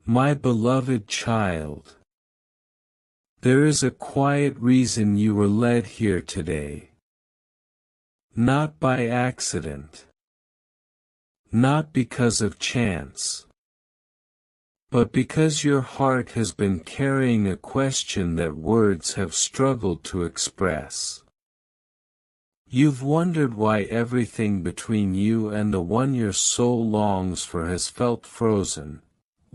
My beloved child, there is a quiet reason you were led here today. Not by accident. Not because of chance. But because your heart has been carrying a question that words have struggled to express. You've wondered why everything between you and the one your soul longs for has felt frozen,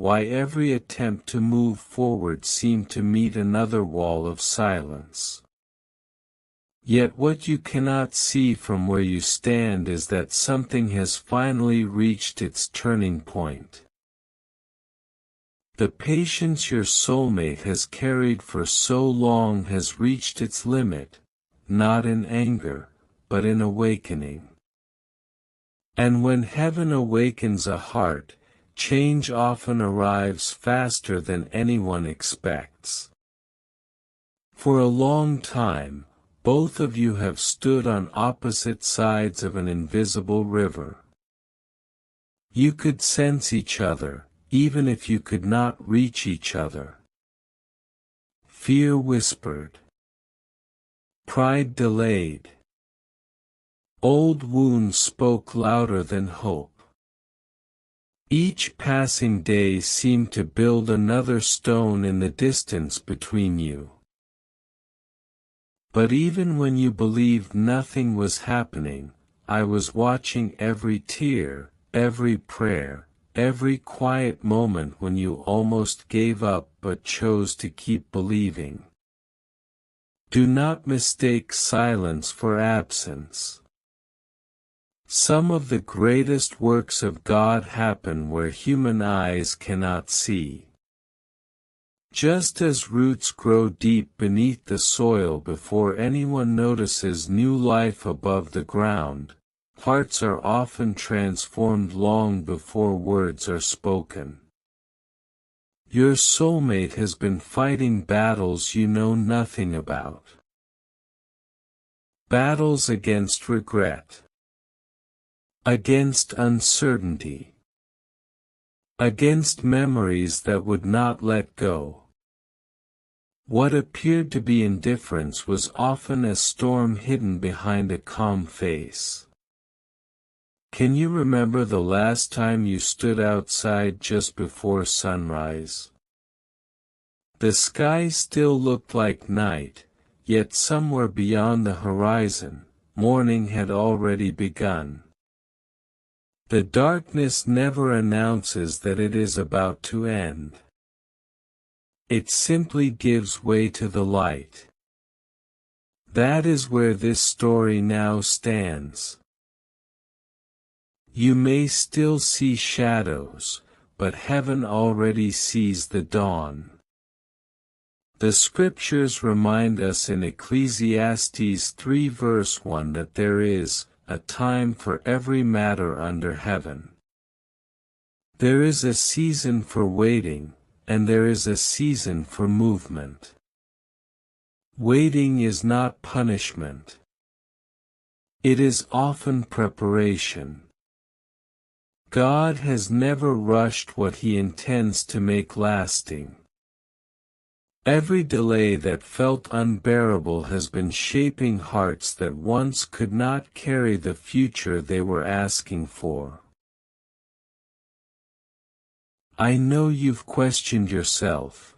why every attempt to move forward seemed to meet another wall of silence. Yet what you cannot see from where you stand is that something has finally reached its turning point. The patience your soulmate has carried for so long has reached its limit, not in anger, but in awakening. And when heaven awakens a heart, change often arrives faster than anyone expects. For a long time, both of you have stood on opposite sides of an invisible river. You could sense each other, even if you could not reach each other. Fear whispered. Pride delayed. Old wounds spoke louder than hope. Each passing day seemed to build another stone in the distance between you. But even when you believed nothing was happening, I was watching every tear, every prayer, every quiet moment when you almost gave up but chose to keep believing. Do not mistake silence for absence. Some of the greatest works of God happen where human eyes cannot see. Just as roots grow deep beneath the soil before anyone notices new life above the ground, hearts are often transformed long before words are spoken. Your soulmate has been fighting battles you know nothing about. Battles against regret. Against uncertainty. Against memories that would not let go. What appeared to be indifference was often a storm hidden behind a calm face. Can you remember the last time you stood outside just before sunrise? The sky still looked like night, yet somewhere beyond the horizon, morning had already begun. The darkness never announces that it is about to end. It simply gives way to the light. That is where this story now stands. You may still see shadows, but heaven already sees the dawn. The scriptures remind us in Ecclesiastes 3 verse 1 that there is a time for every matter under heaven. There is a season for waiting, and there is a season for movement. Waiting is not punishment. It is often preparation. God has never rushed what He intends to make lasting. Every delay that felt unbearable has been shaping hearts that once could not carry the future they were asking for. I know you've questioned yourself.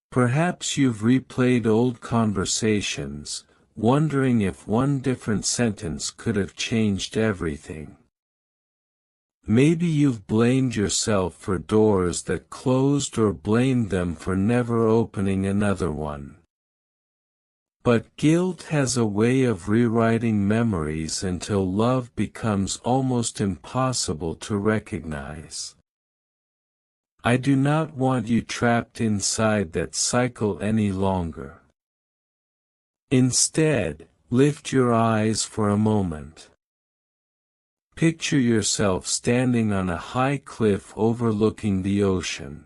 Perhaps you've replayed old conversations, wondering if one different sentence could have changed everything. Maybe you've blamed yourself for doors that closed or blamed them for never opening another one. But guilt has a way of rewriting memories until love becomes almost impossible to recognize. I do not want you trapped inside that cycle any longer. Instead, lift your eyes for a moment. Picture yourself standing on a high cliff overlooking the ocean.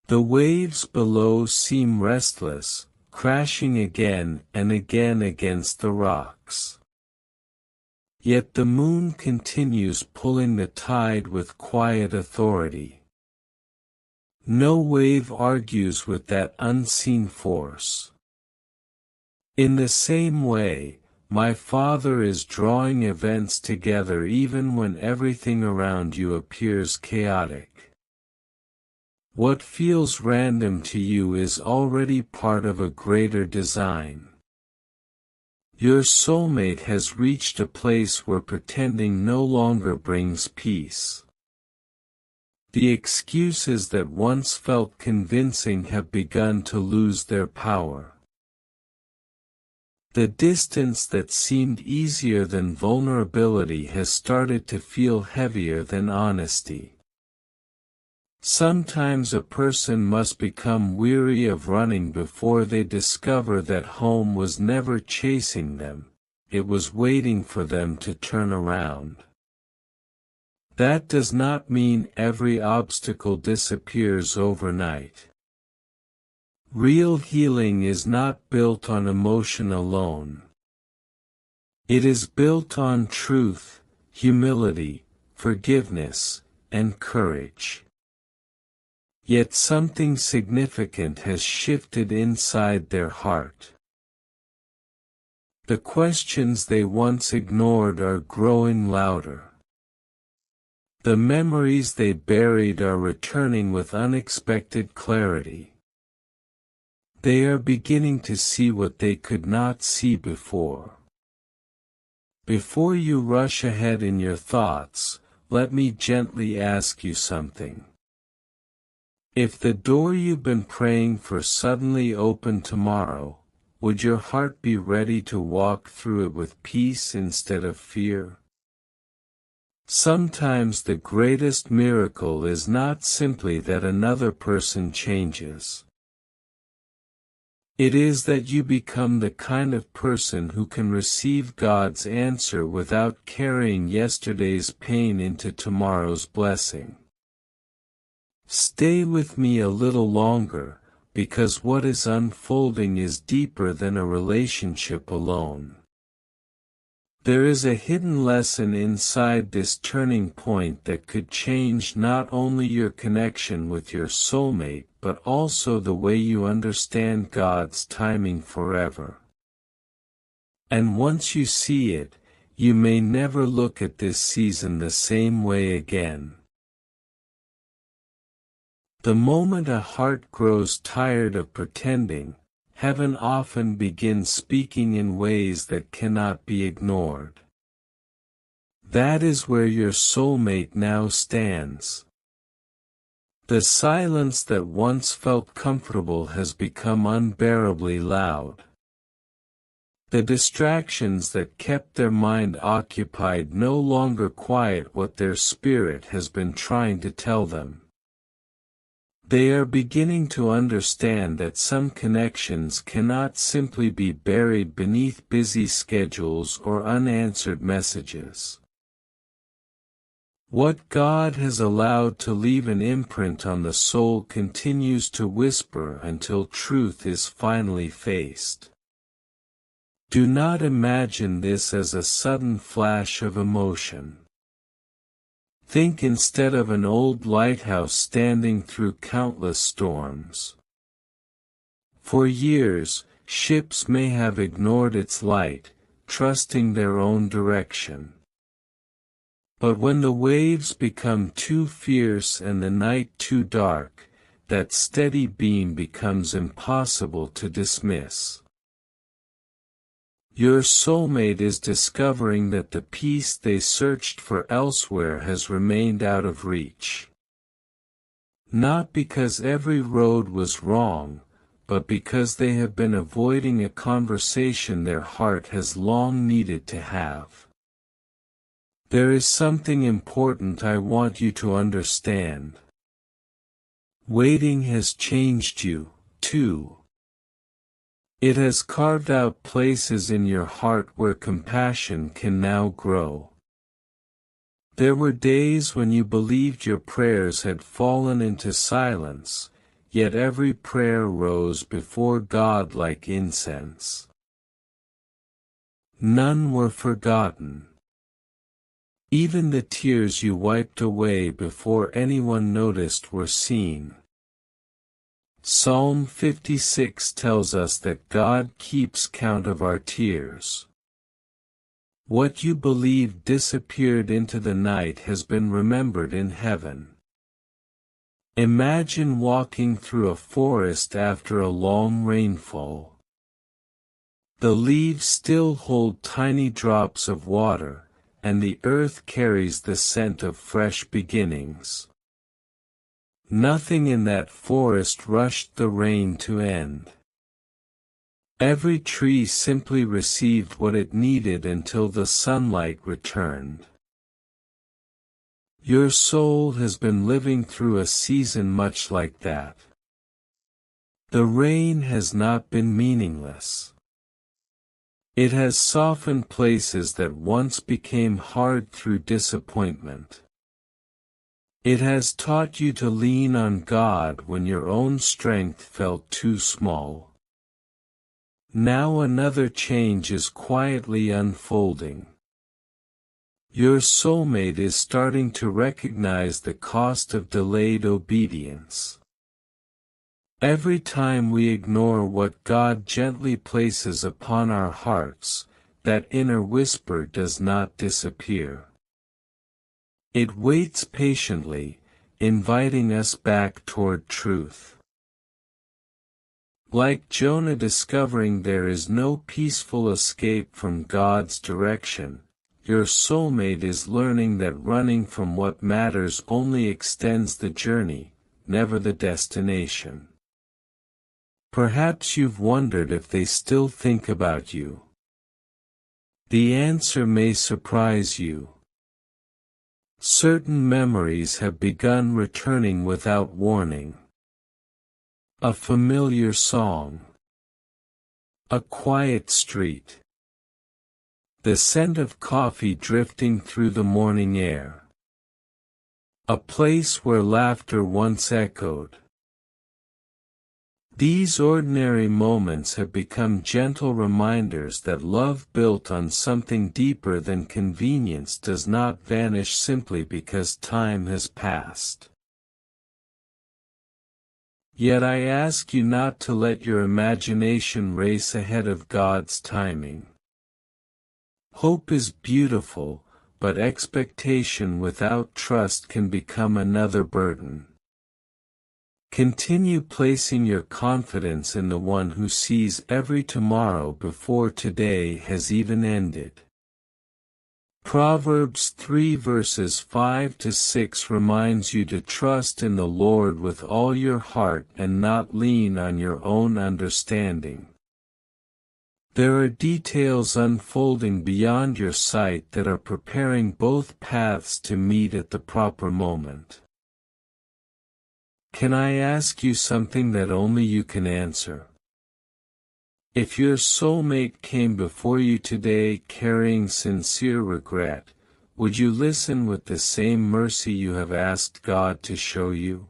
The waves below seem restless, crashing again and again against the rocks. Yet the moon continues pulling the tide with quiet authority. No wave argues with that unseen force. In the same way, my Father is drawing events together even when everything around you appears chaotic. What feels random to you is already part of a greater design. Your soulmate has reached a place where pretending no longer brings peace. The excuses that once felt convincing have begun to lose their power. The distance that seemed easier than vulnerability has started to feel heavier than honesty. Sometimes a person must become weary of running before they discover that home was never chasing them, it was waiting for them to turn around. That does not mean every obstacle disappears overnight. Real healing is not built on emotion alone. It is built on truth, humility, forgiveness, and courage. Yet something significant has shifted inside their heart. The questions they once ignored are growing louder. The memories they buried are returning with unexpected clarity. They are beginning to see what they could not see before. Before you rush ahead in your thoughts, let me gently ask you something. If the door you've been praying for suddenly opened tomorrow, would your heart be ready to walk through it with peace instead of fear? Sometimes the greatest miracle is not simply that another person changes. It is that you become the kind of person who can receive God's answer without carrying yesterday's pain into tomorrow's blessing. Stay with me a little longer, because what is unfolding is deeper than a relationship alone. There is a hidden lesson inside this turning point that could change not only your connection with your soulmate but also the way you understand God's timing forever. And once you see it, you may never look at this season the same way again. The moment a heart grows tired of pretending, heaven often begins speaking in ways that cannot be ignored. That is where your soulmate now stands. The silence that once felt comfortable has become unbearably loud. The distractions that kept their mind occupied no longer quiet what their spirit has been trying to tell them. They are beginning to understand that some connections cannot simply be buried beneath busy schedules or unanswered messages. What God has allowed to leave an imprint on the soul continues to whisper until truth is finally faced. Do not imagine this as a sudden flash of emotion. Think instead of an old lighthouse standing through countless storms. For years, ships may have ignored its light, trusting their own direction. But when the waves become too fierce and the night too dark, that steady beam becomes impossible to dismiss. Your soulmate is discovering that the peace they searched for elsewhere has remained out of reach. Not because every road was wrong, but because they have been avoiding a conversation their heart has long needed to have. There is something important I want you to understand. Waiting has changed you, too. It has carved out places in your heart where compassion can now grow. There were days when you believed your prayers had fallen into silence, yet every prayer rose before God like incense. None were forgotten. Even the tears you wiped away before anyone noticed were seen. Psalm 56 tells us that God keeps count of our tears. What you believed disappeared into the night has been remembered in heaven. Imagine walking through a forest after a long rainfall. The leaves still hold tiny drops of water, and the earth carries the scent of fresh beginnings. Nothing in that forest rushed the rain to end. Every tree simply received what it needed until the sunlight returned. Your soul has been living through a season much like that. The rain has not been meaningless. It has softened places that once became hard through disappointment. It has taught you to lean on God when your own strength felt too small. Now another change is quietly unfolding. Your soulmate is starting to recognize the cost of delayed obedience. Every time we ignore what God gently places upon our hearts, that inner whisper does not disappear. It waits patiently, inviting us back toward truth. Like Jonah discovering there is no peaceful escape from God's direction, your soulmate is learning that running from what matters only extends the journey, never the destination. Perhaps you've wondered if they still think about you. The answer may surprise you. Certain memories have begun returning without warning. A familiar song. A quiet street. The scent of coffee drifting through the morning air. A place where laughter once echoed. These ordinary moments have become gentle reminders that love built on something deeper than convenience does not vanish simply because time has passed. Yet I ask you not to let your imagination race ahead of God's timing. Hope is beautiful, but expectation without trust can become another burden. Continue placing your confidence in the one who sees every tomorrow before today has even ended. Proverbs 3 verses 5 to 6 reminds you to trust in the Lord with all your heart and not lean on your own understanding. There are details unfolding beyond your sight that are preparing both paths to meet at the proper moment. Can I ask you something that only you can answer? If your soulmate came before you today carrying sincere regret, would you listen with the same mercy you have asked God to show you?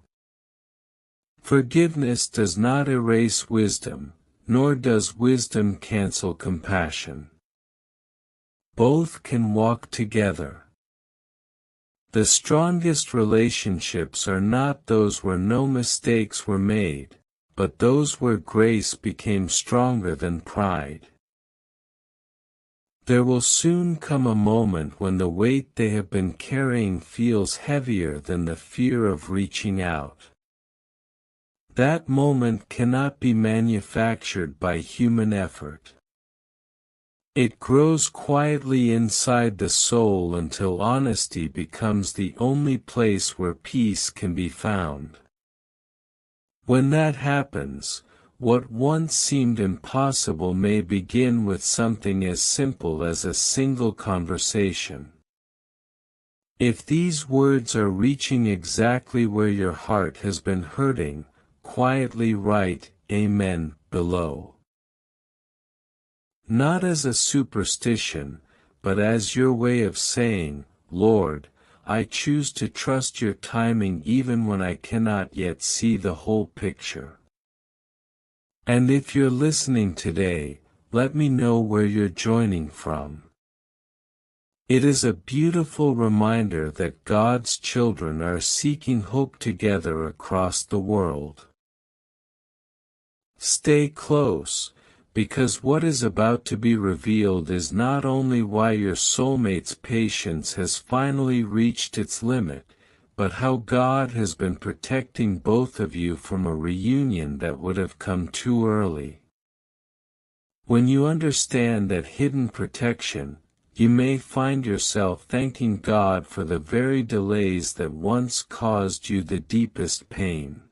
Forgiveness does not erase wisdom, nor does wisdom cancel compassion. Both can walk together. The strongest relationships are not those where no mistakes were made, but those where grace became stronger than pride. There will soon come a moment when the weight they have been carrying feels heavier than the fear of reaching out. That moment cannot be manufactured by human effort. It grows quietly inside the soul until honesty becomes the only place where peace can be found. When that happens, what once seemed impossible may begin with something as simple as a single conversation. If these words are reaching exactly where your heart has been hurting, quietly write, Amen, below. Not as a superstition, but as your way of saying, Lord, I choose to trust your timing even when I cannot yet see the whole picture. And if you're listening today, let me know where you're joining from. It is a beautiful reminder that God's children are seeking hope together across the world. Stay close, because what is about to be revealed is not only why your soulmate's patience has finally reached its limit, but how God has been protecting both of you from a reunion that would have come too early. When you understand that hidden protection, you may find yourself thanking God for the very delays that once caused you the deepest pain.